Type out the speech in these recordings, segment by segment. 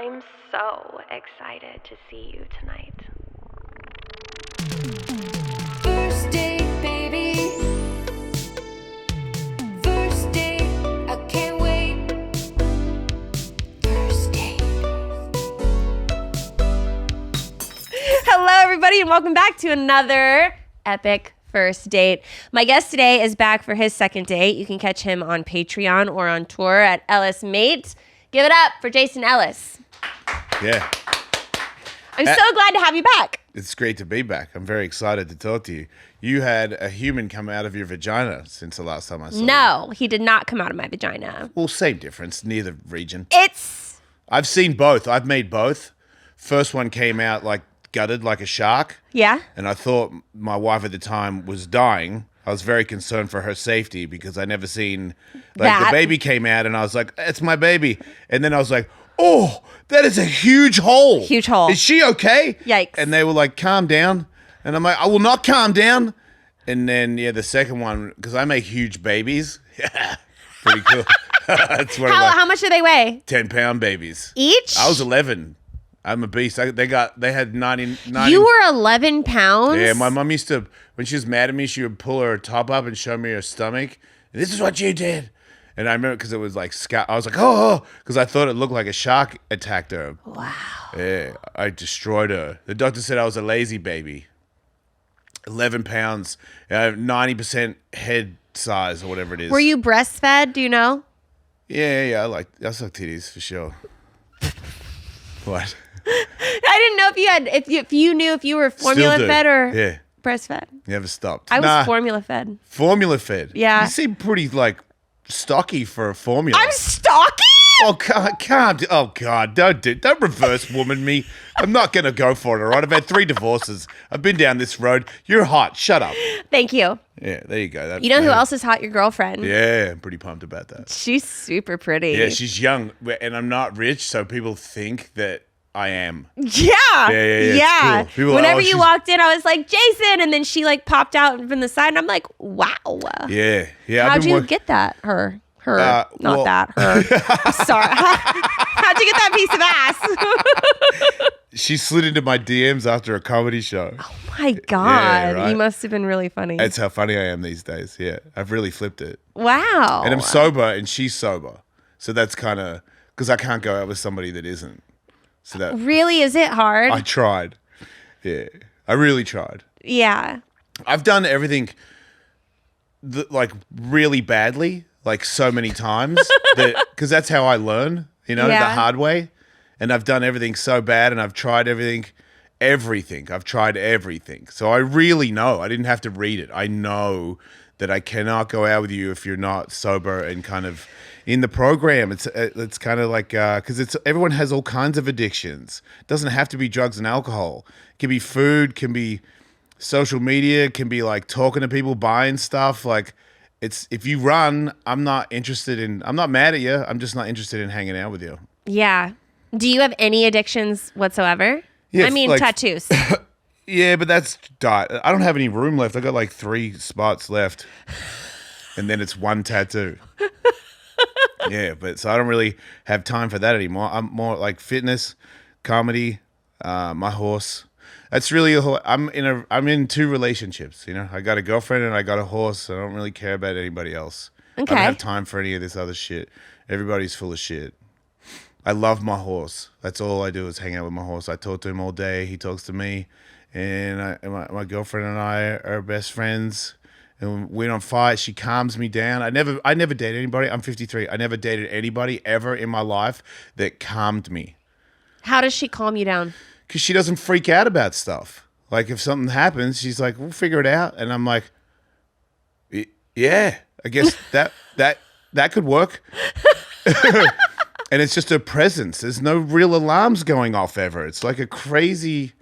I'm so excited to see you tonight. First date, baby. First date, I can't wait. First date. Hello, everybody, and welcome back to another epic first date. My guest today is back for his second date. You can catch him on Patreon or on tour at Ellis Mate. Give it up for Jason Ellis. Yeah. I'm so glad to have you back. It's great to be back. I'm very excited to talk to you. You had a human come out of your vagina since the last time I saw you. No, he did not come out of my vagina. Well, same difference, near the region. It's... I've seen both. I've made both. First one came out like gutted like a shark. Yeah? And I thought my wife at the time was dying. I was very concerned for her safety because I never seen, like that. The baby came out and I was like, it's my baby. And then I was like, oh, that is a huge hole. Huge hole. Is she okay? Yikes. And they were like, calm down. And I'm like, I will not calm down. And then, yeah, the second one, because I make huge babies. Yeah, pretty cool. That's what How much do they weigh? 10-pound babies. Each? I was 11. I'm a beast. They had 90. You were 11 pounds? Yeah, my mom used to, when she was mad at me, she would pull her top up and show me her stomach. This is what you did. And I remember because it was like, I was like, oh, because I thought it looked like a shark attacked her. Wow. Yeah, I destroyed her. The doctor said I was a lazy baby. 11 pounds, 90% head size or whatever it is. Were you breastfed? Do you know? Yeah, I suck titties for sure. What? I didn't know if you knew if you were formula Still do. fed or Yeah, breastfed. never stopped. I was formula fed. Formula fed. Yeah. You seem pretty like stocky for a formula. I'm stocky? Oh, can't. Oh, God. Don't reverse woman me. I'm not going to go for it, all right? I've had 3 divorces. I've been down this road. You're hot. Shut up. Thank you. Yeah, there you go. You know who else is hot? Your girlfriend. Yeah, I'm pretty pumped about that. She's super pretty. Yeah, she's young, and I'm not rich, so people think that I am. Yeah. It's cool. People are Whenever like, you she's- walked in, I was like, Jason. And then she like popped out from the side, and I'm like, wow. Yeah. How'd you get that? Her. Not well- that. Her. I'm sorry. How'd you get that piece of ass? She slid into my DMs after a comedy show. Oh my God. Yeah, right? You must have been really funny. That's how funny I am these days. Yeah, I've really flipped it. Wow. And I'm sober, and she's sober. So that's kind of, because I can't go out with somebody that isn't. So that Really? Is it hard? I tried. Yeah, I really tried. Yeah. I've done everything like really badly, like so many times, because that's how I learn, the Yeah. hard way. And I've done everything so bad, and I've tried everything. I've tried everything. So I really know. I didn't have to read it. I know that I cannot go out with you if you're not sober and kind of in the program. It's kind of like, because everyone has all kinds of addictions. It doesn't have to be drugs and alcohol. It can be food, can be social media, can be like talking to people, buying stuff. Like, if you run, I'm not mad at you. I'm just not interested in hanging out with you. Yeah. Do you have any addictions whatsoever? Yeah, I mean, like- tattoos. Yeah, but that's diet. I don't have any room left. I got like 3 spots left, and then it's 1 tattoo. Yeah, but so I don't really have time for that anymore. I'm more like fitness, comedy, my horse. That's really I'm in 2 relationships. I got a girlfriend and I got a horse. I don't really care about anybody else. Okay. I don't have time for any of this other shit. Everybody's full of shit. I love my horse. That's all I do is hang out with my horse. I talk to him all day. He talks to me. And my girlfriend and I are best friends. And we don't fight. She calms me down. I never dated anybody. I'm 53. I never dated anybody ever in my life that calmed me. How does she calm you down? Because she doesn't freak out about stuff. Like if something happens, she's like, we'll figure it out. And I'm like, yeah, I guess that could work. And it's just her presence. There's no real alarms going off ever. It's like a crazy...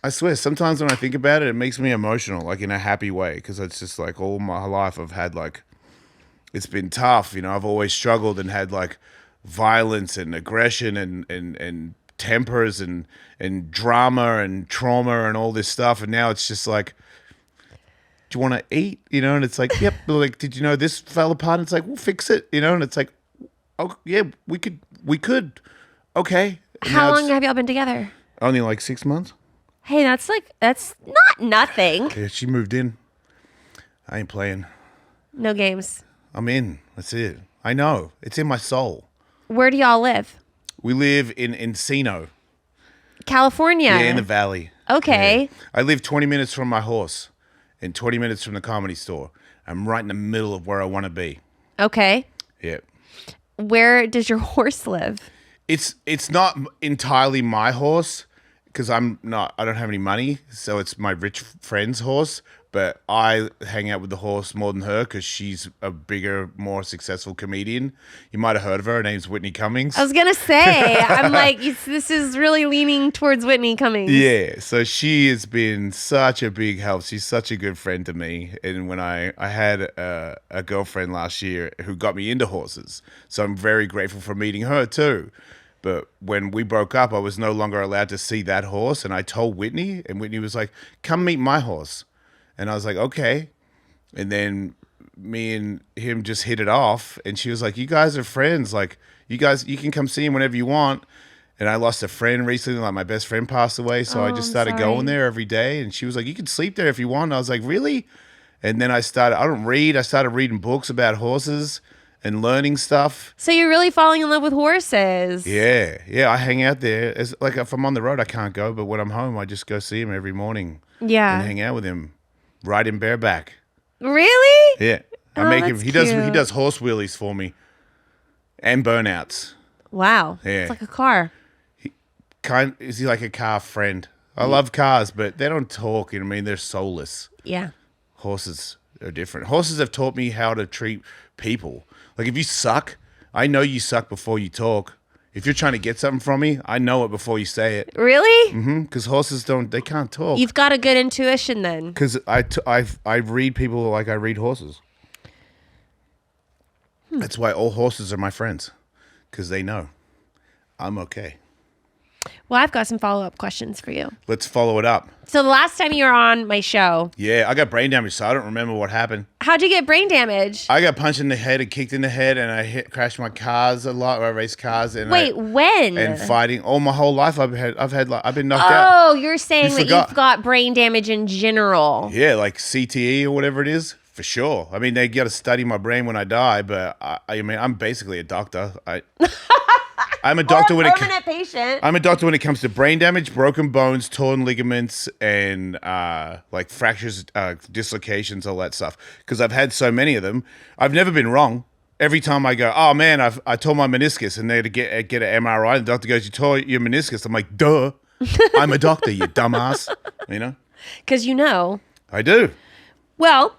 I swear, sometimes when I think about it, it makes me emotional, like in a happy way, because it's just like all my life I've had like... It's been tough, I've always struggled and had like violence and aggression and tempers and drama and trauma and all this stuff. And now it's just like... Do you want to eat? And it's like, yep. Like, did you know this fell apart? And it's like, we'll fix it. And it's like, oh yeah, we could. okay. And How now long it's have y'all been together? Only like 6 months. Hey, that's not nothing. Yeah, she moved in. I ain't playing. No games. I'm in. That's it. I know. It's in my soul. Where do y'all live? We live in Encino. California. Yeah, in the valley. Okay. Yeah. I live 20 minutes from my horse and 20 minutes from the comedy store. I'm right in the middle of where I want to be. Okay. Yeah. Where does your horse live? It's not entirely my horse because I don't have any money, so it's my rich friend's horse. But I hang out with the horse more than her because she's a bigger, more successful comedian. You might have heard of her. Her name's Whitney Cumming. I was gonna say, I'm like, this is really leaning towards Whitney Cumming. Yeah, so she has been such a big help. She's such a good friend to me. And when I had a girlfriend last year who got me into horses, so I'm very grateful for meeting her too. But when we broke up, I was no longer allowed to see that horse, and I told Whitney, and Whitney was like, "Come meet my horse." And I was like, okay. And then me and him just hit it off. And she was like, you guys are friends. Like, you can come see him whenever you want. And I lost a friend recently. Like, my best friend passed away. So I just started going there every day. And she was like, you can sleep there if you want. And I was like, really? And then I don't read. I started reading books about horses and learning stuff. So you're really falling in love with horses. Yeah. Yeah, I hang out there. It's like if I'm on the road, I can't go. But when I'm home, I just go see him every morning. Yeah. And hang out with him. Ride him bareback. Really? Yeah. I Oh, make him. that's He cute. does horse wheelies for me. And burnouts. Wow. Yeah. It's like a car. Is he like a car friend? I love cars, but they don't talk. You know what I mean? They're soulless. Yeah. Horses are different. Horses have taught me how to treat people. Like if you suck, I know you suck before you talk. If you're trying to get something from me, I know it before you say it. Really? Because horses they can't talk. You've got a good intuition then. Because I read people like I read horses. That's why all horses are my friends. Because they know I'm okay. Well, I've got some follow-up questions for you. Let's follow it up. So the last time you were on my show, Yeah, I got brain damage, so I don't remember what happened. how'd you get brain damage? I got punched in the head and kicked in the head, and I crashed my cars a lot. I raced cars, and Wait, when? and fighting all my whole life. I've been knocked out. Oh, you're saying You that forgot. you've got brain damage in general. Yeah, like CTE or whatever it is, for sure. I mean, they got to study my brain when I die, but I mean, I'm basically a doctor. I'm a doctor or when a it. permanent patient. I'm a doctor when it comes to brain damage, broken bones, torn ligaments, and like fractures, dislocations, all that stuff. Because I've had so many of them. I've never been wrong. Every time I go, oh man, I tore my meniscus, and they to get an MRI, and the doctor goes, you tore your meniscus. I'm like, duh. I'm a doctor, you dumbass. You know? Because you know. I do. Well,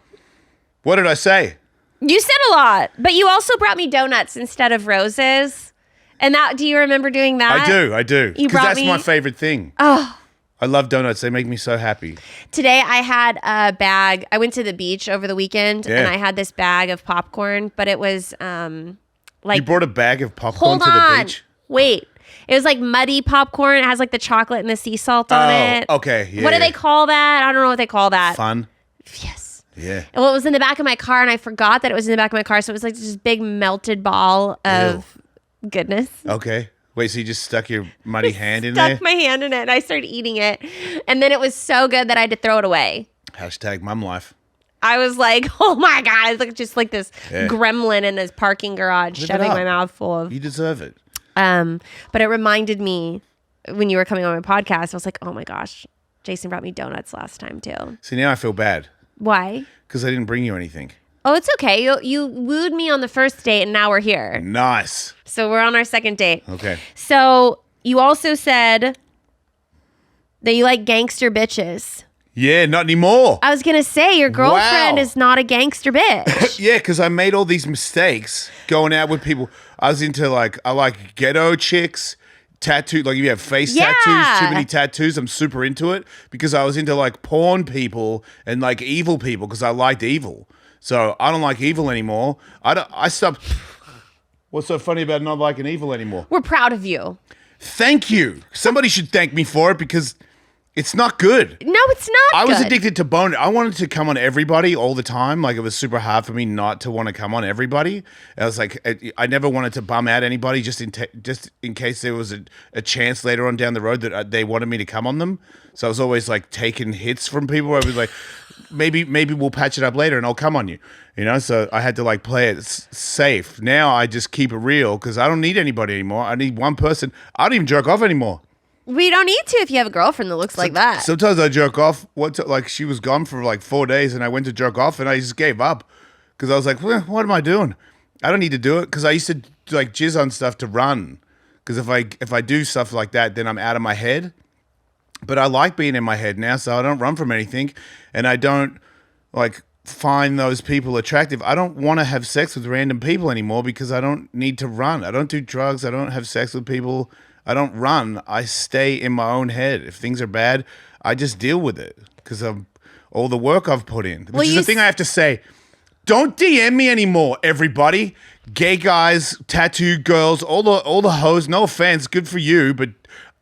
What did I say? you said a lot, but you also brought me donuts instead of roses. And do you remember doing that? I do. You Because brought that's me- my favorite thing. Oh. I love donuts. They make me so happy. Today I had a bag. I went to the beach over the weekend Yeah. and I had this bag of popcorn, but it was like You brought a bag of popcorn hold to the on. beach? Wait. It was like muddy popcorn. It has like the chocolate and the sea salt on it. Okay. Yeah. What do they call that? I don't know what they call that. Fun. Yes. Yeah. Well, it was in the back of my car and I forgot that it was in the back of my car. So it was like this big melted ball of goodness. Okay. Wait, so you just stuck your muddy hand in there? Stuck my hand in it and I started eating it. And then it was so good that I had to throw it away. Hashtag mum life. I was like, oh my God. It's like just like this Yeah. gremlin in this parking garage Live it shoving up. my mouth full of. You deserve it. But it reminded me when you were coming on my podcast, I was like, oh my gosh, Jason brought me donuts last time too. See, now I feel bad Why? because I didn't bring you anything. Oh, it's okay. You wooed me on the first date and now we're here. Nice. So we're on our second date. Okay. So you also said that you like gangster bitches. Yeah, not anymore. I was going to say your girlfriend Wow. is not a gangster bitch. Yeah, because I made all these mistakes going out with people. I was into I like ghetto chicks, tattoo. Like if you have face Yeah. tattoos, too many tattoos, I'm super into it because I was into like porn people and like evil people because I liked evil. So I don't like evil anymore. I stopped. What's so funny about not liking evil anymore? We're proud of you. Thank you. Somebody should thank me for it because It's not good. No, it's not I was good. addicted to bone. I wanted to come on everybody all the time. Like, it was super hard for me not to want to come on everybody. I was like, I never wanted to bum out anybody just in case there was a chance later on down the road that they wanted me to come on them. So I was always like taking hits from people where I was like, maybe we'll patch it up later and I'll come on you. You know, so I had to like play it safe. Now I just keep it real because I don't need anybody anymore. I need one person. I don't even jerk off anymore. We don't need to if you have a girlfriend that looks like that. Sometimes I jerk off. Like she was gone for like 4 days, and I went to jerk off, and I just gave up because I was like, well, "What am I doing? I don't need to do it." Because I used to like jizz on stuff to run. Because if I do stuff like that, then I'm out of my head. But I like being in my head now, so I don't run from anything, and I don't like find those people attractive. I don't want to have sex with random people anymore because I don't need to run. I don't do drugs. I don't have sex with people. I don't run. I stay in my own head. If things are bad, I just deal with it because of all the work I've put in. Which is the thing I have to say. Don't DM me anymore, everybody. Gay guys, tattooed girls, all the hoes. No offense, good for you, but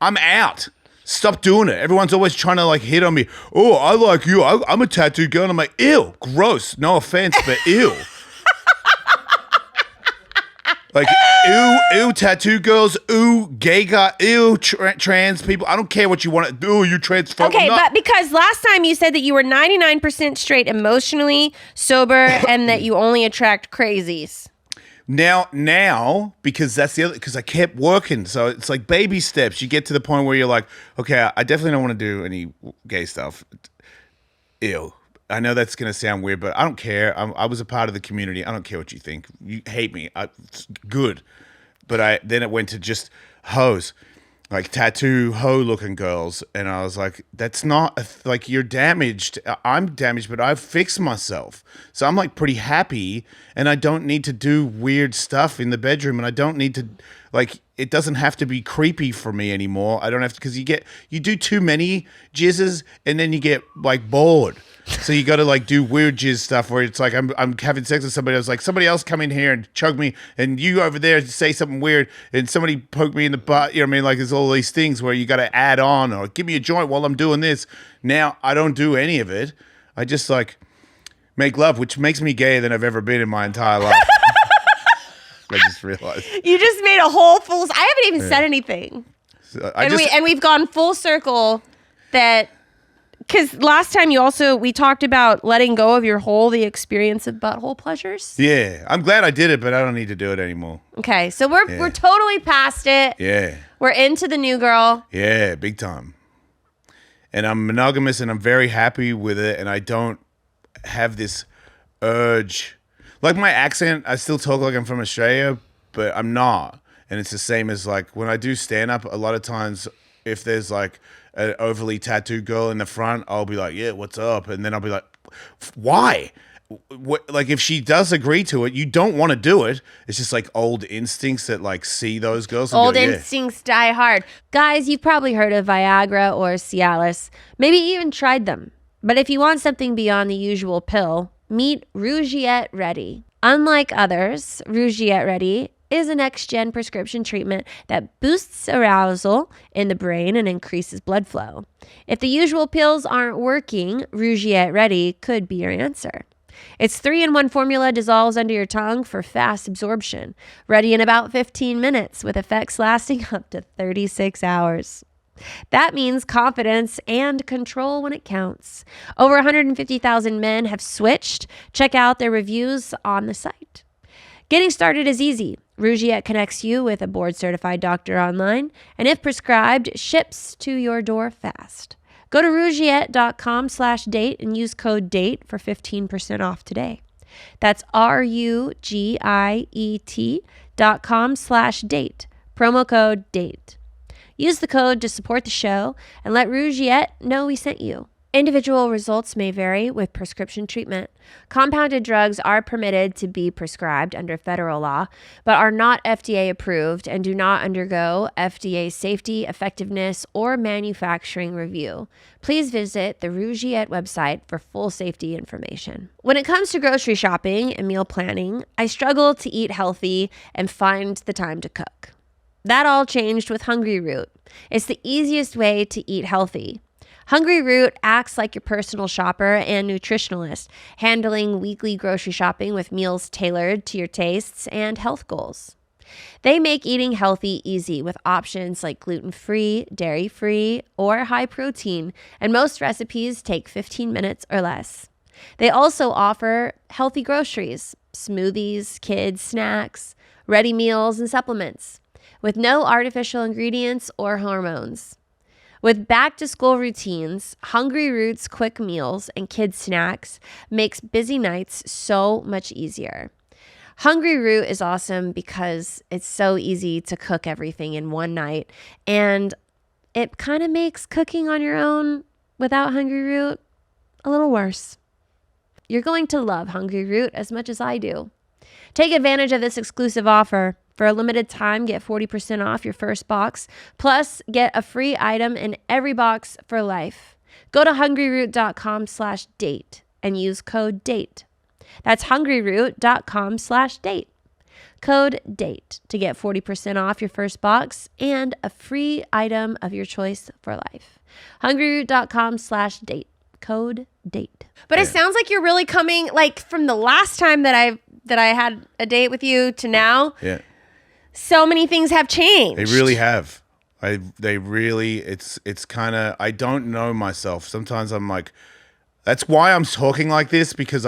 I'm out. Stop doing it. Everyone's always trying to like hit on me. Oh, I like you. I'm a tattooed girl. And I'm like, ew, gross. No offense, but ew. Like, ew, tattoo girls, gay guy, trans people. I don't care what you want to do. You transphobe. Okay, but because last time you said that you were 99% straight emotionally, sober, and that you only attract crazies. Now, because that's the other, because I kept working. So it's like baby steps. You get to the point where you're like, okay, I definitely don't want to do any gay stuff. Ew. I know that's going to sound weird, but I don't care. I was a part of the community. I don't care what you think. You hate me. Good. But then it went to just hoes, like tattoo hoe looking girls. And I was like, that's not, like, you're damaged. I'm damaged, but I've fixed myself. So I'm like pretty happy and I don't need to do weird stuff in the bedroom. And I don't need to, like, it doesn't have to be creepy for me anymore. I don't have to, because you do too many jizzes and then you get like bored. So you got to like do weird jizz stuff where it's like I'm having sex with somebody. I was like, somebody else come in here and chug me, and you over there say something weird, and somebody poke me in the butt. You know what I mean? Like, there's all these things where you got to add on or give me a joint while I'm doing this. Now I don't do any of it. I just like make love, which makes me gayer than I've ever been in my entire life. I just realized. You just made a whole full. I haven't even said anything, So we've gone full circle. That. Because last time we talked about letting go of the experience of butthole pleasures. Yeah, I'm glad I did it, but I don't need to do it anymore. Okay, so we're totally past it. Yeah. We're into the new girl. Yeah, big time. And I'm monogamous and I'm very happy with it, and I don't have this urge. Like my accent, I still talk like I'm from Australia, but I'm not. And it's the same as like when I do stand up, a lot of times if there's like an overly tattooed girl in the front, I'll be like, yeah, what's up? And then I'll be like, why? Like if she does agree to it, you don't want to do it. It's just like old instincts that like see those girls. And Old go, instincts die hard. Guys, you've probably heard of Viagra or Cialis. Maybe even tried them. But if you want something beyond the usual pill, meet Rougiette Ready. Unlike others, Rougiette Ready is a next-gen prescription treatment that boosts arousal in the brain and increases blood flow. If the usual pills aren't working, Rougiette Ready could be your answer. Its 3-in-1 formula dissolves under your tongue for fast absorption, ready in about 15 minutes with effects lasting up to 36 hours. That means confidence and control when it counts. Over 150,000 men have switched. Check out their reviews on the site. Getting started is easy. Rougiette connects you with a board-certified doctor online, and if prescribed, ships to your door fast. Go to rougiette.com/date and use code DATE for 15% off today. That's RUGIET.com/date. Promo code DATE. Use the code to support the show and let Rougiette know we sent you. Individual results may vary with prescription treatment. Compounded drugs are permitted to be prescribed under federal law, but are not FDA approved and do not undergo FDA safety, effectiveness, or manufacturing review. Please visit the Rougiette website for full safety information. When it comes to grocery shopping and meal planning, I struggle to eat healthy and find the time to cook. That all changed with Hungry Root. It's the easiest way to eat healthy. Hungry Root acts like your personal shopper and nutritionalist, handling weekly grocery shopping with meals tailored to your tastes and health goals. They make eating healthy easy with options like gluten-free, dairy-free, or high protein, and most recipes take 15 minutes or less. They also offer healthy groceries, smoothies, kids' snacks, ready meals, and supplements, with no artificial ingredients or hormones. With back-to-school routines, Hungry Root's quick meals and kids' snacks makes busy nights so much easier. Hungry Root is awesome because it's so easy to cook everything in one night, and it kind of makes cooking on your own without Hungry Root a little worse. You're going to love Hungry Root as much as I do. Take advantage of this exclusive offer. For a limited time, get 40% off your first box, plus get a free item in every box for life. Go to hungryroot.com/date and use code DATE. That's hungryroot.com/date. Code DATE to get 40% off your first box and a free item of your choice for life. hungryroot.com/date. Code DATE. But it sounds like you're really coming, like, from the last time that I had a date with you to now. Yeah. So many things have changed. They really have. It's kind of, I don't know myself. Sometimes I'm like, that's why I'm talking like this, because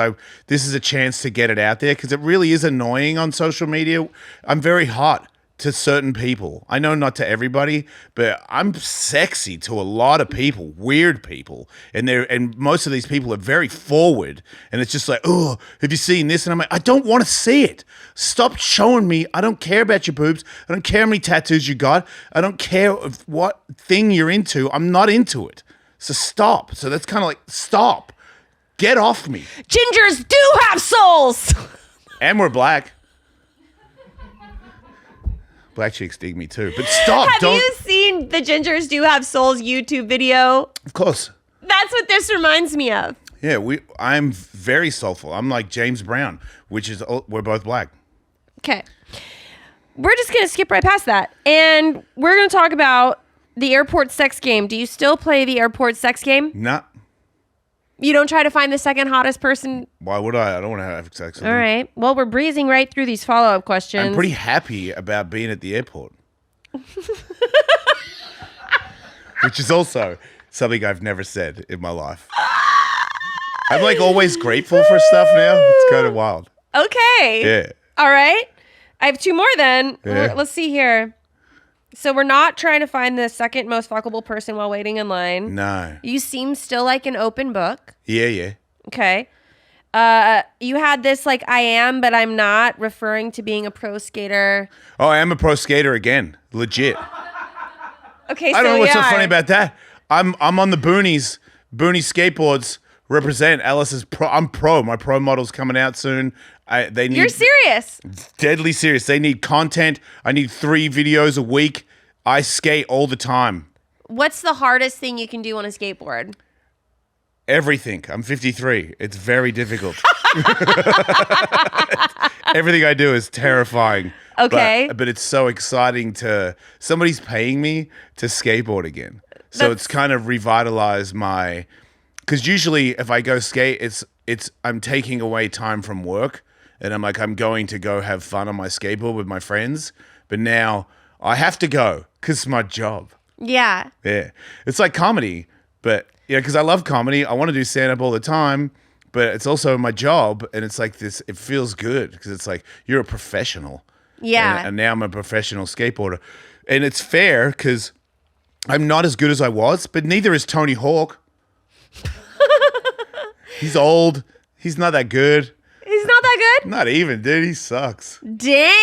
this is a chance to get it out there, because it really is annoying on social media. I'm very hot to certain people. I know not to everybody, but I'm sexy to a lot of people, weird people. And most of these people are very forward. And it's just like, oh, have you seen this? And I'm like, I don't want to see it. Stop showing me. I don't care about your boobs. I don't care how many tattoos you got. I don't care what thing you're into. I'm not into it. So stop. So that's kind of like, stop. Get off me. Gingers do have souls. And we're black. Black chicks dig me too. But stop. Have you seen the Gingers Do Have Souls YouTube video? Of course. That's what this reminds me of. Yeah, I'm very soulful. I'm like James Brown, which is, we're both black. Okay. We're just going to skip right past that. And we're going to talk about the airport sex game. Do you still play the airport sex game? Nah. You don't try to find the second hottest person? Why would I? I don't want to have sex with them. All right. Well, we're breezing right through these follow-up questions. I'm pretty happy about being at the airport. Which is also something I've never said in my life. I'm like always grateful for stuff now. It's kind of wild. Okay. Yeah. All right. I have two more then. Yeah. Let's see here. So we're not trying to find the second most fuckable person while waiting in line. No. You seem still like an open book. Yeah. Okay. You had this like I am, but I'm not, referring to being a pro skater. Oh, I am a pro skater again. Legit. Okay, I don't know what's so funny about that. I'm on the boonies. Boonie skateboards represent. Ellis is pro. I'm pro. My pro model's coming out soon. You're serious? Deadly serious. They need content. I need 3 videos a week. I skate all the time. What's the hardest thing you can do on a skateboard? Everything. I'm 53. It's very difficult. Everything I do is terrifying. Okay. But it's so exciting somebody's paying me to skateboard again. So it's kind of revitalized because usually if I go skate, I'm taking away time from work. And I'm like, I'm going to go have fun on my skateboard with my friends. But now I have to go because it's my job. Yeah. Yeah. It's like comedy. But, because I love comedy. I want to do stand-up all the time. But it's also my job. And it's like this, it feels good because it's like, you're a professional. Yeah. And now I'm a professional skateboarder. And it's fair because I'm not as good as I was. But neither is Tony Hawk. He's old. He's not that good. He's not that good? Not even, dude. He sucks. Dang.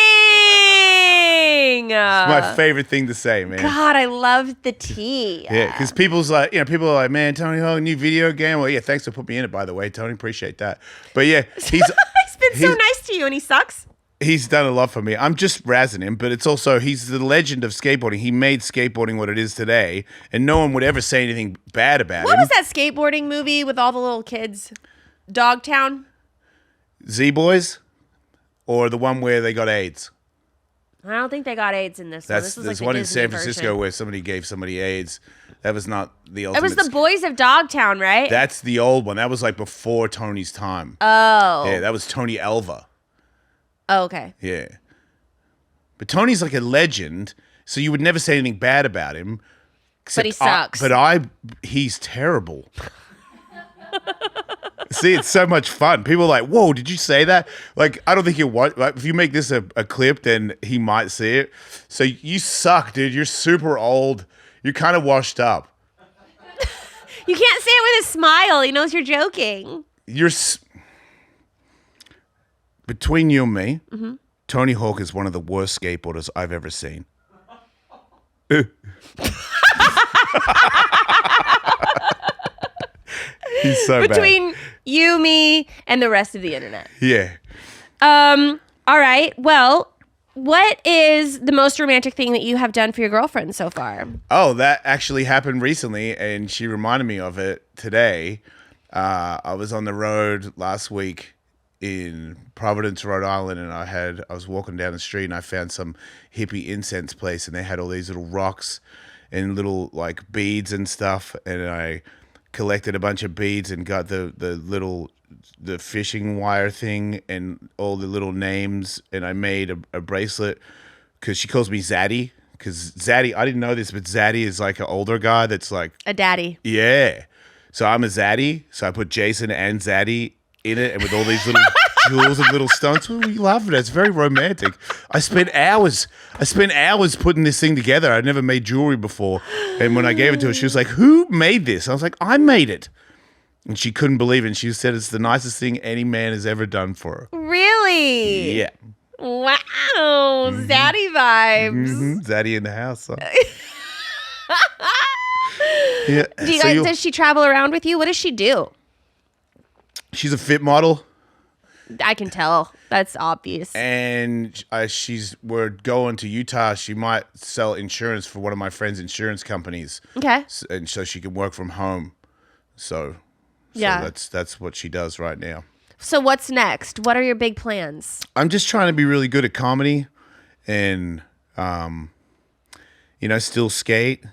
It's my favorite thing to say, man. God, I love the tea. Yeah, because people are like, man, Tony Hawk, new video game. Well, yeah, thanks for putting me in it, by the way, Tony. Appreciate that. But yeah, he's been so nice to you and he sucks. He's done a lot for me. I'm just razzing him, but it's also, he's the legend of skateboarding. He made skateboarding what it is today, and no one would ever say anything bad about him. What was that skateboarding movie with all the little kids? Dogtown? Z-Boys? Or the one where they got AIDS? I don't think they got AIDS in this one. This was There's like one the in Disney San Francisco version. where somebody gave somebody AIDS. That was not the It ultimate. was the Boys of Dogtown, right? That's the old one. That was like before Tony's time. Oh. Yeah, that was Tony Elva. Oh, okay. Yeah. But Tony's like a legend, so you would never say anything bad about him. But he sucks. He's terrible. See, it's so much fun. People are like, whoa, did you say that? Like, I don't think he'll watch. Like, if you make this a clip, then he might see it. So you suck, dude. You're super old. You're kind of washed up. You can't say it with a smile. He knows you're joking. Between you and me, Tony Hawk is one of the worst skateboarders I've ever seen. He's so bad. Between you, me, and the rest of the internet. Yeah. All right. Well, what is the most romantic thing that you have done for your girlfriend so far? Oh, that actually happened recently, and she reminded me of it today. I was on the road last week in Providence, Rhode Island, and I was walking down the street, and I found some hippie incense place, and they had all these little rocks and little like beads and stuff, and I collected a bunch of beads and got the fishing wire thing and all the little names, and I made a bracelet because she calls me Zaddy. Because Zaddy, I didn't know this, but Zaddy is like an older guy that's like A daddy. yeah. So I'm a Zaddy. So I put Jason and Zaddy in it, and with all these little jewels and little stones. What are you laughing at? It's very romantic. I spent hours putting this thing together. I'd never made jewelry before. And when I gave it to her, she was like, who made this? I was like, I made it. And she couldn't believe it. And she said it's the nicest thing any man has ever done for her. Really? Yeah. Wow. Zaddy vibes. Zaddy in the house. Huh? Yeah. Does she travel around with you? What does she do? She's a fit model. I can tell. That's obvious. And we're going to Utah. She might sell insurance for one of my friend's insurance companies. Okay. And so she can work from home. So yeah, that's what she does right now. So what's next? What are your big plans? I'm just trying to be really good at comedy and, still skate.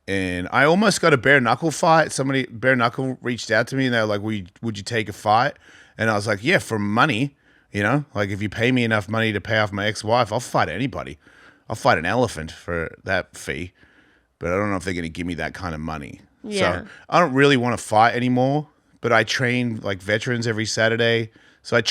And I almost got a bare knuckle fight. Bare knuckle reached out to me and they were like, would you take a fight? And I was like, yeah, for money, like if you pay me enough money to pay off my ex-wife, I'll fight anybody. I'll fight an elephant for that fee, but I don't know if they're going to give me that kind of money. Yeah. So I don't really want to fight anymore, but I train like veterans every Saturday. So I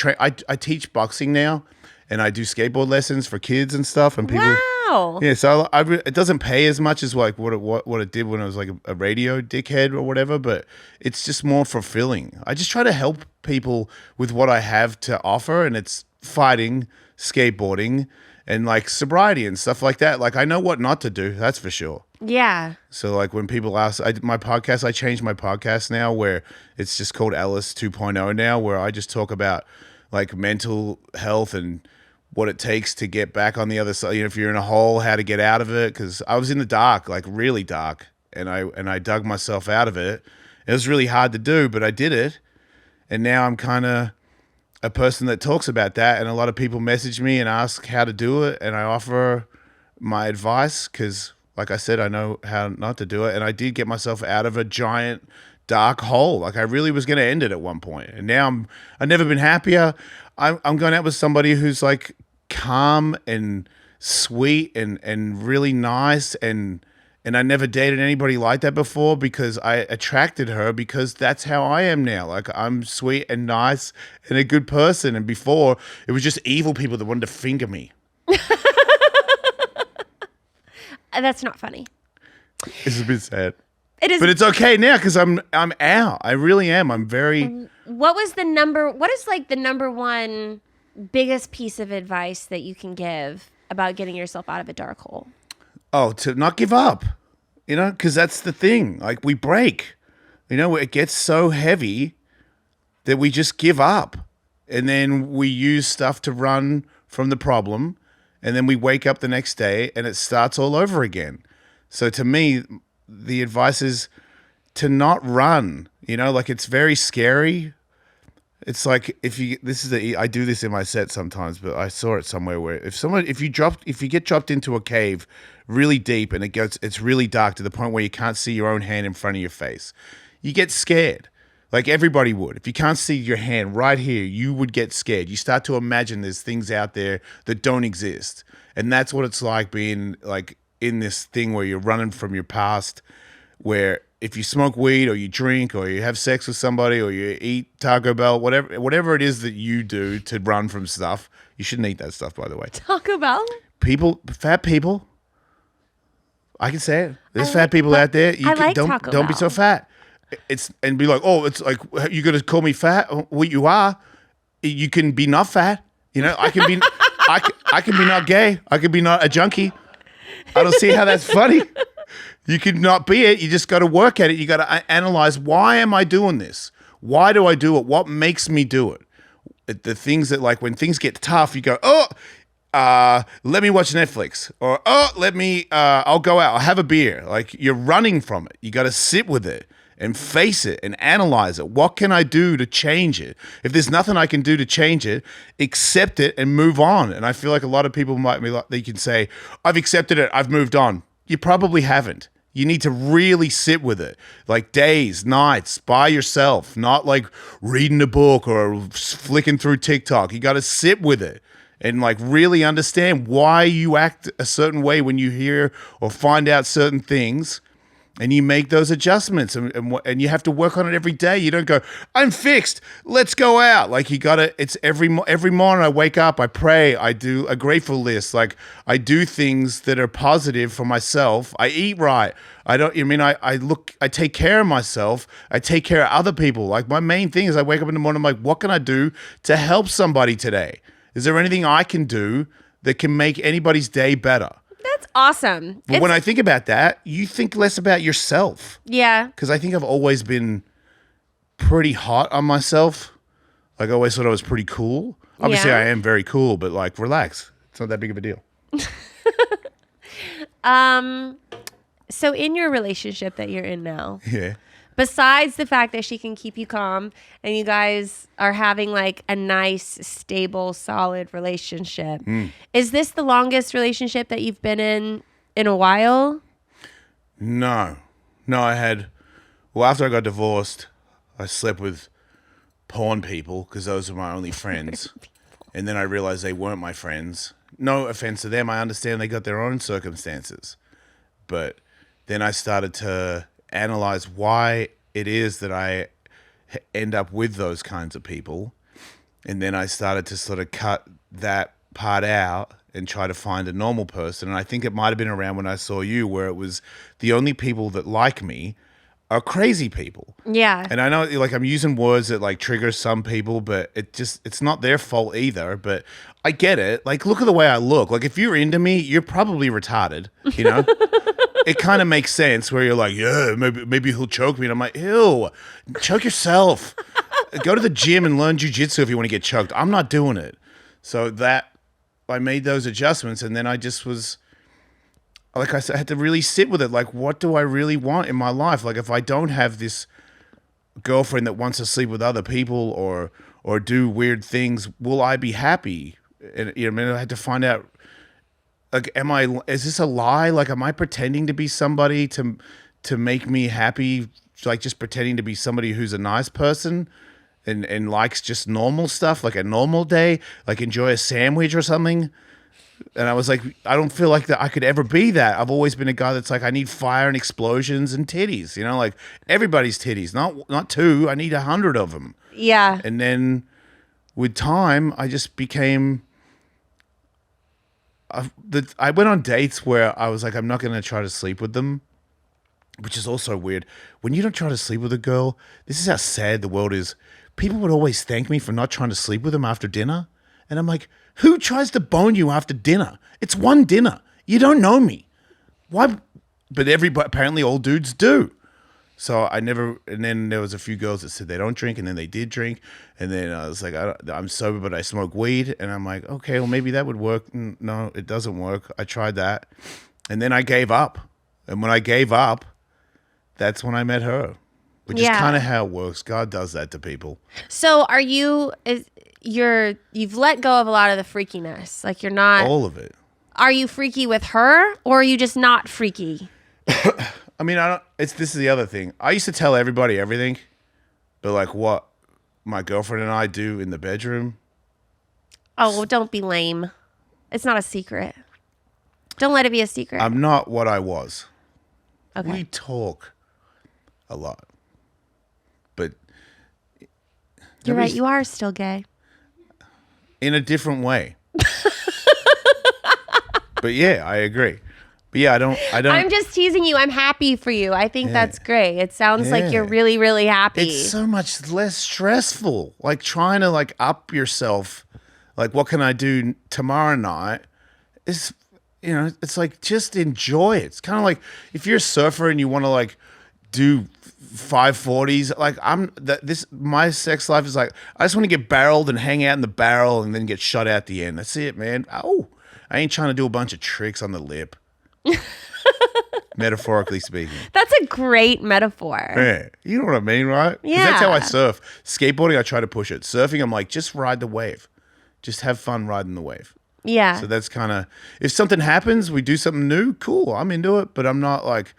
teach boxing now and I do skateboard lessons for kids and stuff. And people, wow. Yeah, so it doesn't pay as much as like what it did when I was like a radio dickhead or whatever, but it's just more fulfilling. I just try to help people with what I have to offer, and it's fighting, skateboarding, and like sobriety and stuff like that. Like I know what not to do, that's for sure. Yeah. So like when people ask, I changed my podcast now where it's just called Ellis 2.0 now, where I just talk about like mental health and what it takes to get back on the other side. If you're in a hole, how to get out of it. Because I was in the dark, like really dark, and I dug myself out of it. It was really hard to do, but I did it. And now I'm kind of a person that talks about that. And a lot of people message me and ask how to do it. And I offer my advice because, like I said, I know how not to do it. And I did get myself out of a giant dark hole. Like I really was going to end it at one point. And now I've never been happier. I'm going out with somebody who's like calm and sweet and really nice. And I never dated anybody like that before because I attracted her because that's how I am now. Like I'm sweet and nice and a good person. And before it was just evil people that wanted to finger me. That's not funny. It's a bit sad. It is. But it's okay now because I'm out. I really am. I'm very. What is like the number one biggest piece of advice that you can give about getting yourself out of a dark hole? Oh, to not give up, because that's the thing. Like we break, it gets so heavy that we just give up. And then we use stuff to run from the problem. And then we wake up the next day and it starts all over again. So to me, the advice is to not run, like it's very scary. It's like I do this in my set sometimes, but I saw it somewhere where if you get dropped into a cave really deep, and it's really dark to the point where you can't see your own hand in front of your face, you get scared. Like everybody would. If you can't see your hand right here, you would get scared. You start to imagine there's things out there that don't exist. And that's what it's like being like in this thing where you're running from your past, where if you smoke weed or you drink or you have sex with somebody or you eat Taco Bell, whatever it is that you do to run from stuff, you shouldn't eat that stuff, by the way. Taco Bell? Fat people. I can say it. There's fat people out there. Don't be so fat. And be like, oh, it's like you're gonna call me fat? Well, you are. You can be not fat. You know, I can be, I can be not gay. I can be not a junkie. I don't see how that's funny. You can not be it. You just got to work at it. You got to analyze, why am I doing this? Why do I do it? What makes me do it? The things that, like, when things get tough, you go, let me watch Netflix, or I'll go out, I'll have a beer. Like, you're running from it. You got to sit with it and face it and analyze it. What can I do to change it? If there's nothing I can do to change it, accept it and move on. And I feel like a lot of people might be like, they can say, I've accepted it, I've moved on. You probably haven't. You need to really sit with it, like days, nights, by yourself, not like reading a book or flicking through TikTok. You got to sit with it and like really understand why you act a certain way when you hear or find out certain things. And you make those adjustments, and you have to work on it every day. You don't go, I'm fixed, let's go out. Like, you gotta, it's every morning I wake up, I pray, I do a grateful list. Like, I do things that are positive for myself. I eat right. I take care of myself. I take care of other people. Like, my main thing is I wake up in the morning, I'm like, what can I do to help somebody today? Is there anything I can do that can make anybody's day better? That's awesome. But when I think about that, you think less about yourself. Yeah. Because I think I've always been pretty hot on myself. Like, I always thought I was pretty cool. Obviously, Yeah. I am very cool, but like, relax. It's not that big of a deal. So in your relationship that you're in now, Yeah. besides the fact that she can keep you calm and you guys are having like a nice, stable, solid relationship, is this the longest relationship that you've been in a while? No, after I got divorced, I slept with porn people because those were my only friends. And then I realized they weren't my friends. No offense to them. I understand they got their own circumstances. But then I started to analyze why it is that I end up with those kinds of people. And then I started to sort of cut that part out and try to find a normal person. And I think it might have been around when I saw you, where it was the only people that like me are crazy people. Yeah. And I know, like, I'm using words that like trigger some people, but it's not their fault either. But I get it. Like, look at the way I look. Like, if you're into me, you're probably retarded, you know? It kind of makes sense where you're like, yeah, maybe he'll choke me. And I'm like, ew, choke yourself. Go to the gym and learn jujitsu if you want to get choked. I'm not doing it. So that I made those adjustments, and then I just was, like I said, I had to really sit with it. Like, what do I really want in my life? Like, if I don't have this girlfriend that wants to sleep with other people or do weird things, will I be happy? And you know, I had to find out. Like, is this a lie? Like, am I pretending to be somebody to make me happy? Like, just pretending to be somebody who's a nice person and likes just normal stuff, like a normal day, like enjoy a sandwich or something. And I was like, I don't feel like that I could ever be that. I've always been a guy that's like, I need fire and explosions and titties, you know, like everybody's titties, not 2. I need 100 of them. Yeah. And then with time, I just became. I went on dates where I was like, I'm not going to try to sleep with them, which is also weird. When you don't try to sleep with a girl, this is how sad the world is. People would always thank me for not trying to sleep with them after dinner. And I'm like, who tries to bone you after dinner? It's one dinner. You don't know me. Why? But apparently all dudes do. So I never, and then there was a few girls that said they don't drink, and then they did drink, and then I was like, I'm sober, but I smoke weed, and I'm like, okay, well maybe that would work. No, it doesn't work. I tried that, and then I gave up, and when I gave up, that's when I met her, which is kind of how it works. God does that to people. So are you? You've let go of a lot of the freakiness, like you're not All of it. Are you freaky with her, or are you just not freaky? I mean, I don't. This is the other thing. I used to tell everybody everything, but like what my girlfriend and I do in the bedroom. Oh, well, don't be lame. It's not a secret. Don't let it be a secret. I'm not what I was. Okay. We talk a lot, but You're right. You are still gay. in a different way. But yeah, I agree. But yeah, I don't. I'm just teasing you. I'm happy for you. I think that's great. It sounds like you're really, really happy. It's so much less stressful. Like trying to like up yourself. Like what can I do tomorrow night? Is it's like just enjoy it. It's kind of like if you're a surfer and you want to like do 540s. Like my sex life is like I just want to get barreled and hang out in the barrel and then get shot at the end. That's it, man. Oh, I ain't trying to do a bunch of tricks on the lip. Metaphorically speaking. That's a great metaphor. Yeah. You know what I mean, right? 'Cause Yeah. that's how I surf. Skateboarding, I try to push it. Surfing, I'm like, just ride the wave. Just have fun riding the wave. Yeah. So that's kind of, if something happens, we do something new, cool, I'm into it. But I'm not like,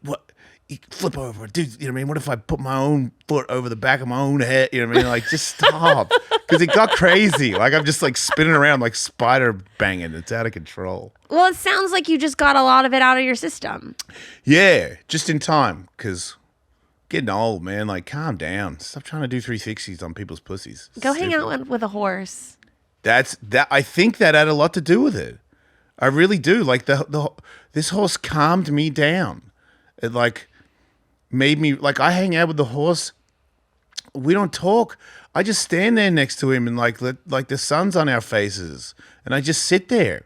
what? You flip over, dude. You know what I mean? What if I put my own foot over the back of my own head? You know what I mean? Like, just stop. Because it got crazy. Like, I'm just like spinning around like spider banging. It's out of control. Well, it sounds like you just got a lot of it out of your system. Yeah, just in time. Because getting old, man. Like, calm down. Stop trying to do 360s on people's pussies. Go hang out with a horse. That. I think that had a lot to do with it. I really do. Like this horse calmed me down. It like made me like I hang out with the horse. We don't talk. I just stand there next to him and like the sun's on our faces, and I just sit there.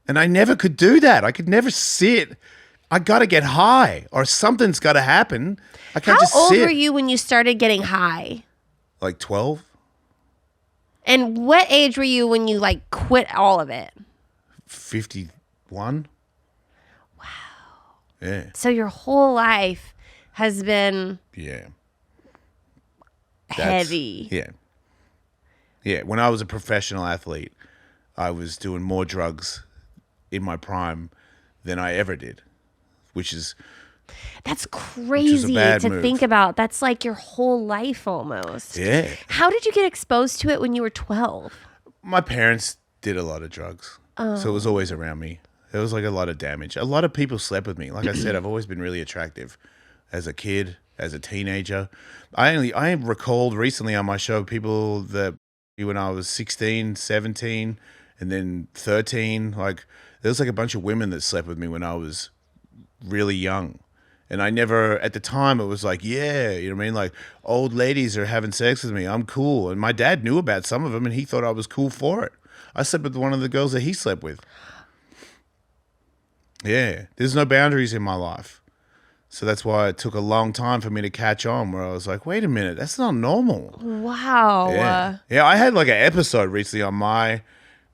And I never could do that. I could never sit. I got to get high, or something's got to happen. I can't just sit. How old were you when you started getting high? Like 12. And what age were you when you like quit all of it? 51. Wow. Yeah. So your whole life has been Yeah. heavy. Yeah. Yeah. When I was a professional athlete, I was doing more drugs in my prime than I ever did, which is That's crazy bad to move. think about. That's like your whole life almost. Yeah. How did you get exposed to it when you were 12? My parents did a lot of drugs, so it was always around me. There was like a lot of damage. A lot of people slept with me. Like I said, I've always been really attractive as a kid, as a teenager. I recalled recently on my show people that when I was 16, 17, and then 13, like there was like a bunch of women that slept with me when I was really young. And I never, at the time, it was like, yeah, you know what I mean? Like, old ladies are having sex with me. I'm cool. And my dad knew about some of them, and he thought I was cool for it. I slept with one of the girls that he slept with. Yeah, there's no boundaries in my life. So that's why it took a long time for me to catch on, where I was like, wait a minute, that's not normal. Wow. Yeah, I had like an episode recently on my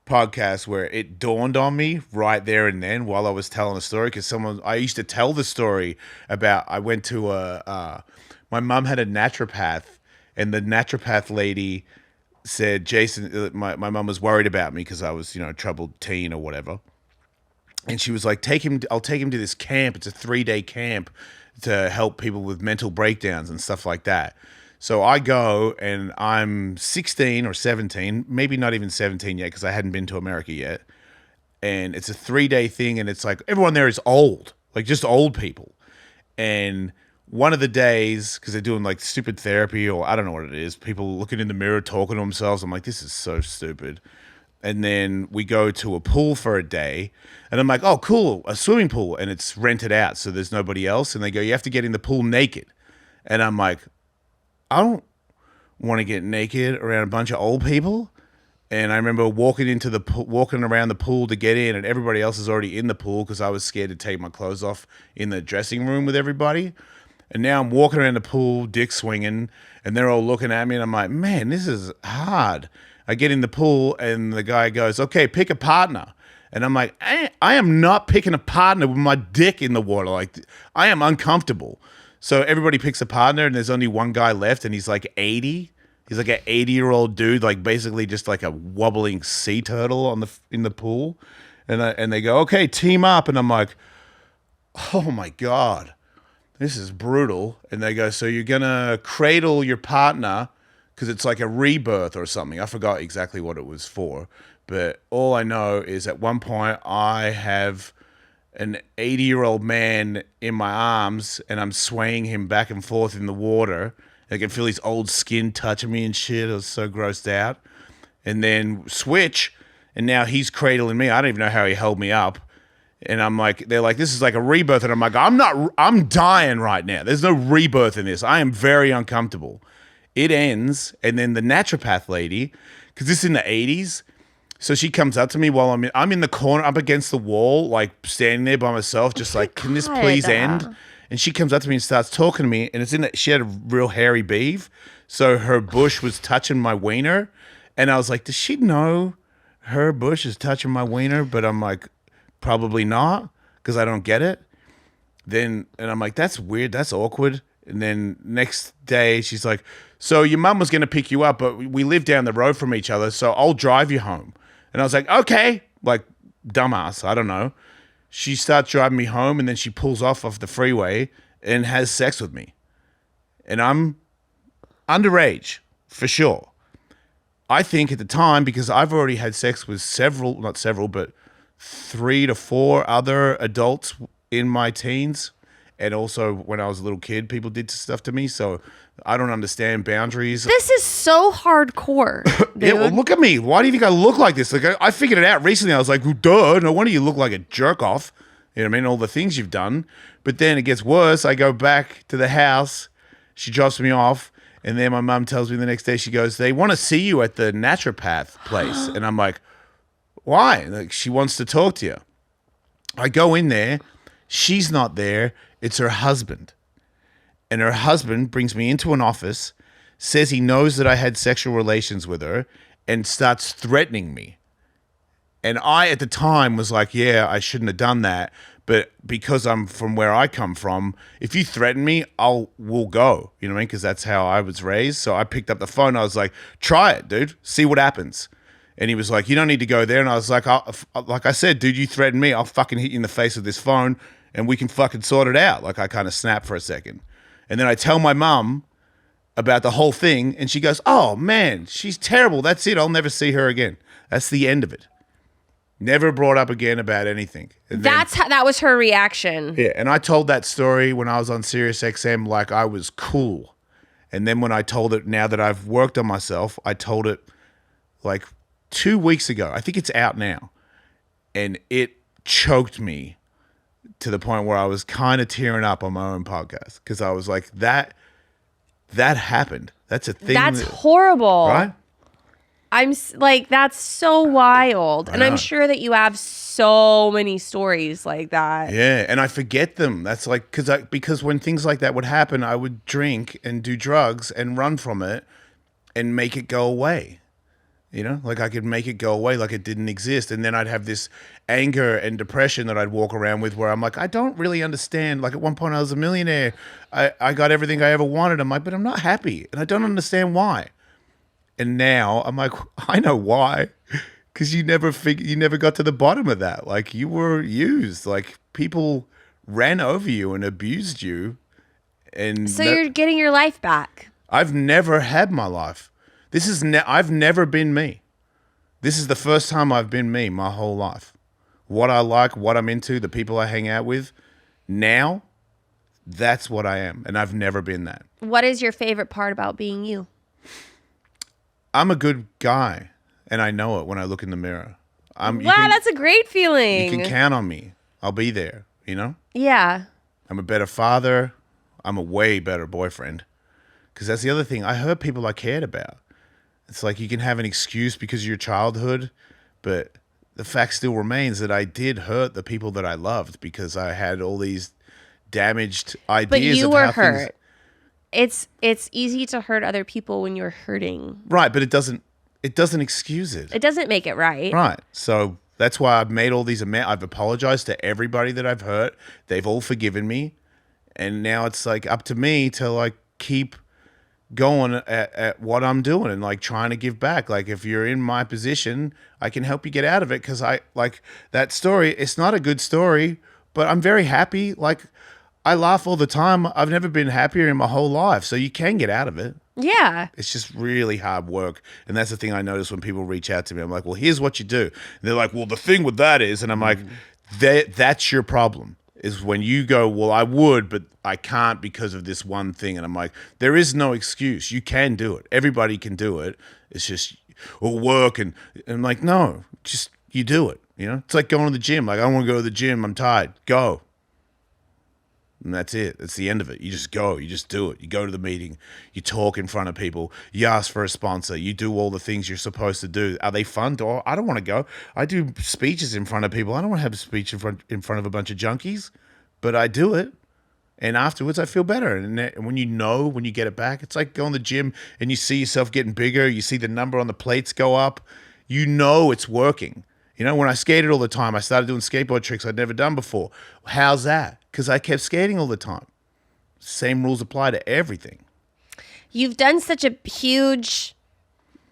podcast where it dawned on me right there and then while I was telling a story, because I used to tell the story about, I went to my mom had a naturopath, and the naturopath lady said, Jason, my mom was worried about me because I was, a troubled teen or whatever. And she was like, I'll take him to this camp. It's a 3-day camp to help people with mental breakdowns and stuff like that. So I go, and I'm 16 or 17, maybe not even 17 yet because I hadn't been to America yet. And it's a 3-day thing, and it's like everyone there is old, like just old people. And one of the days, because they're doing like stupid therapy, or I don't know what it is, people looking in the mirror, talking to themselves. I'm like, this is so stupid. And then we go to a pool for a day, and I'm like, oh, cool, a swimming pool, and it's rented out, so there's nobody else. And they go, you have to get in the pool naked. And I'm like, I don't want to get naked around a bunch of old people. And I remember walking around the pool to get in, and everybody else is already in the pool because I was scared to take my clothes off in the dressing room with everybody. And now I'm walking around the pool, dick swinging, and they're all looking at me, and I'm like, man, this is hard. I get in the pool, and the guy goes, okay, pick a partner. And I'm like, I am not picking a partner with my dick in the water. Like, I am uncomfortable. So everybody picks a partner, and there's only one guy left, and he's like 80. He's like an 80-year-old dude, like basically just like a wobbling sea turtle in the pool. And they go, okay, team up. And I'm like, oh my God, this is brutal. And they go, so you're going to cradle your partner because it's like a rebirth or something. I forgot exactly what it was for. But all I know is at one point I have an 80-year-old man in my arms and I'm swaying him back and forth in the water. I can feel his old skin touching me and shit. I was so grossed out. And then switch, and now he's cradling me. I don't even know how he held me up. And I'm like, they're like, this is like a rebirth. And I'm like, I'm dying right now. There's no rebirth in this. I am very uncomfortable. It ends, and then the naturopath lady, because this is in the 80s, so she comes up to me while I'm in the corner up against the wall, like standing there by myself, just like, can this please end? And she comes up to me and starts talking to me, and it's in that she had a real hairy beef, so her bush was touching my wiener, and I was like, does she know her bush is touching my wiener? But I'm like, probably not, because I don't get it. And I'm like, that's weird, that's awkward. And then next day, she's like, so your mum was going to pick you up, but we live down the road from each other, so I'll drive you home. And I was like, okay, like dumbass, I don't know. She starts driving me home, and then she pulls off the freeway and has sex with me. And I'm underage, for sure. I think at the time, because I've already had sex with not several, but 3 to 4 other adults in my teens. And also when I was a little kid, people did stuff to me. So I don't understand boundaries. This is so hardcore, dude. Yeah, well, look at me. Why do you think I look like this? Like I figured it out recently. I was like, well, duh, no wonder you look like a jerk off. You know what I mean? All the things you've done. But then it gets worse. I go back to the house. She drops me off. And then my mom tells me the next day, she goes, they want to see you at the naturopath place. And I'm like, why? Like, she wants to talk to you. I go in there. She's not there. It's her husband. And her husband brings me into an office, says he knows that I had sexual relations with her, and starts threatening me. And I, at the time, was like, yeah, I shouldn't have done that. But because I'm from where I come from, if you threaten me, we'll go. You know what I mean? Because that's how I was raised. So I picked up the phone. I was like, try it, dude. See what happens. And he was like, you don't need to go there. And I was like, like I said, dude, you threatened me. I'll fucking hit you in the face with this phone and we can fucking sort it out. Like I kind of snapped for a second. And then I tell my mom about the whole thing. And she goes, oh, man, she's terrible. That's it. I'll never see her again. That's the end of it. Never brought up again about anything. And that was her reaction. Yeah, and I told that story when I was on Sirius XM like I was cool. And then when I told it, now that I've worked on myself, I told it like 2 weeks ago. I think it's out now. And it choked me to the point where I was kind of tearing up on my own podcast because I was like, that happened. That's a thing. That's horrible. Right? I'm like, that's so wild. And I'm sure that you have so many stories like that. Yeah, and I forget them. That's like, because when things like that would happen, I would drink and do drugs and run from it and make it go away. You know, like I could make it go away like it didn't exist. And then I'd have this anger and depression that I'd walk around with where I'm like, I don't really understand. Like at one point I was a millionaire. I got everything I ever wanted. I'm like, but I'm not happy. And I don't understand why. And now I'm like, I know why, because you never got to the bottom of that. Like you were used, like people ran over you and abused you. And so you're getting your life back. I've never had my life. I've never been me. This is the first time I've been me my whole life. What I like, what I'm into, the people I hang out with. Now, that's what I am. And I've never been that. What is your favorite part about being you? I'm a good guy, and I know it when I look in the mirror. That's a great feeling. You can count on me. I'll be there, you know? Yeah. I'm a better father. I'm a way better boyfriend. Because that's the other thing. I hurt people I cared about. It's like you can have an excuse because of your childhood, but the fact still remains that I did hurt the people that I loved because I had all these damaged ideas. But you of were how hurt. It's easy to hurt other people when you're hurting. Right, but it doesn't excuse it. It doesn't make it right. Right. So that's why I've made all these I've apologized to everybody that I've hurt. They've all forgiven me. And now it's like up to me to like keep going at what I'm doing and like trying to give back. Like if you're in my position, I can help you get out of it. Cause I like that story. It's not a good story, but I'm very happy. Like I laugh all the time. I've never been happier in my whole life. So you can get out of it. Yeah. It's just really hard work. And that's the thing I notice when people reach out to me. I'm like, well, here's what you do. And they're like, well, the thing with that is, and I'm like, that's your problem. Is when you go, well, I would, but I can't because of this one thing. And I'm like, there is no excuse. You can do it. Everybody can do it. It's just, or work. And I'm like, no, just you do it. You know, it's like going to the gym. Like, I want to go to the gym. I'm tired. Go. And that's it. That's the end of it. You just go. You just do it. You go to the meeting. You talk in front of people. You ask for a sponsor. You do all the things you're supposed to do. Are they fun? I don't want to go. I do speeches in front of people. I don't want to have a speech in front of a bunch of junkies, but I do it. And afterwards, I feel better. And when you get it back, it's like going to the gym and you see yourself getting bigger. You see the number on the plates go up. You know it's working. You know, when I skated all the time, I started doing skateboard tricks I'd never done before. How's that? Because I kept skating all the time. Same rules apply to everything. You've done such a huge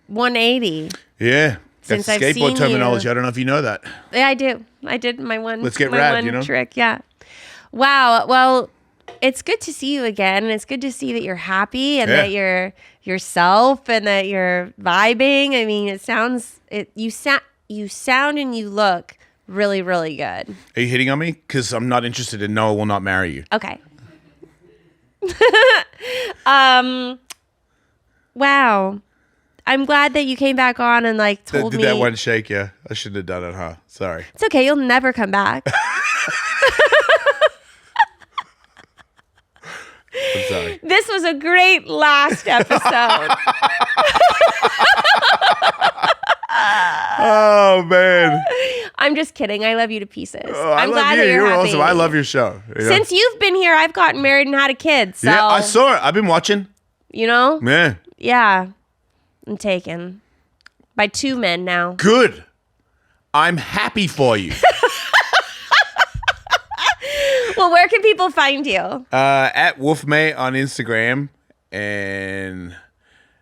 180. Yeah. Since That's I've skateboard seen terminology. you. I don't know if you know that. Yeah, I do. I did my one. Let's get my rad, one you know? trick. Yeah. Wow. Well, it's good to see you again, and it's good to see that you're happy and that you're yourself and that you're vibing. I mean, you sound and you look really, really good. Are you hitting on me? Because I'm not interested in no, I will not marry you. Okay. Wow. I'm glad that you came back on and like told Did me. that one shake you? I shouldn't have done it, huh? Sorry. It's okay. You'll never come back. I'm sorry. This was a great last episode. Oh, man. I'm just kidding. I love you to pieces. Oh, I I'm love glad you. that you're happy. awesome. I love your show. You know? Since you've been here, I've gotten married and had a kid. So, yeah, I saw it. I've been watching. you know? Yeah. Yeah. I'm taken by 2 men now. Good. I'm happy for you. Well, where can people find you? At Wolfmate on Instagram, and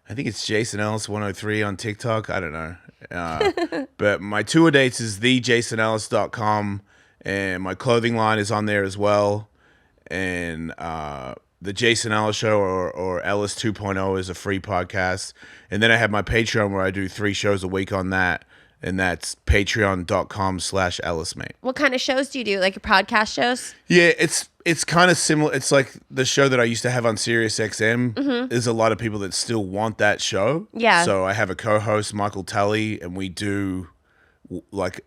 I think it's Jason Ellis 103 on TikTok. I don't know. But my tour dates is thejasonellis.com, and my clothing line is on there as well. And the Jason Ellis Show or Ellis 2.0 is a free podcast. And then I have my Patreon where I do 3 shows a week on that. And that's patreon.com/EllisMate. What kind of shows do you do? Like your podcast shows? Yeah, it's kind of similar. It's like the show that I used to have on Sirius XM. There's a lot of people that still want that show. Yeah. So I have a co-host, Michael Tully, and we do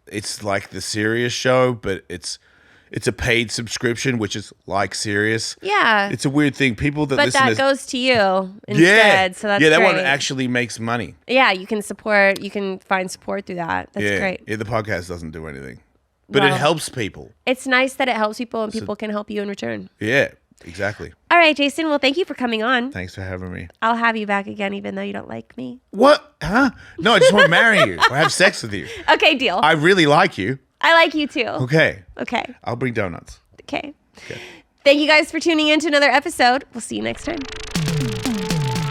it's like the Sirius show, but it's a paid subscription, which is like Sirius. Yeah. It's a weird thing. People that But listen that to goes to you instead. So that's that great. one actually makes money. Yeah, you can find support through that. That's great. Yeah, the podcast doesn't do anything. But Well, it helps people. It's nice that it helps people and people can help you in return. Yeah, exactly. All right, Jason. Well, thank you for coming on. Thanks for having me. I'll have you back again, even though you don't like me. What? Huh? No, I just want to marry you or have sex with you. Okay, deal. I really like you. I like you too. Okay. Okay. I'll bring donuts. Okay. Okay. Thank you guys for tuning in to another episode. We'll see you next time.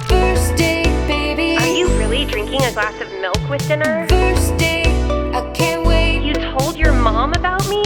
First date, baby. Are you really drinking a glass of milk with dinner? First date, I can't wait. You told your mom about me?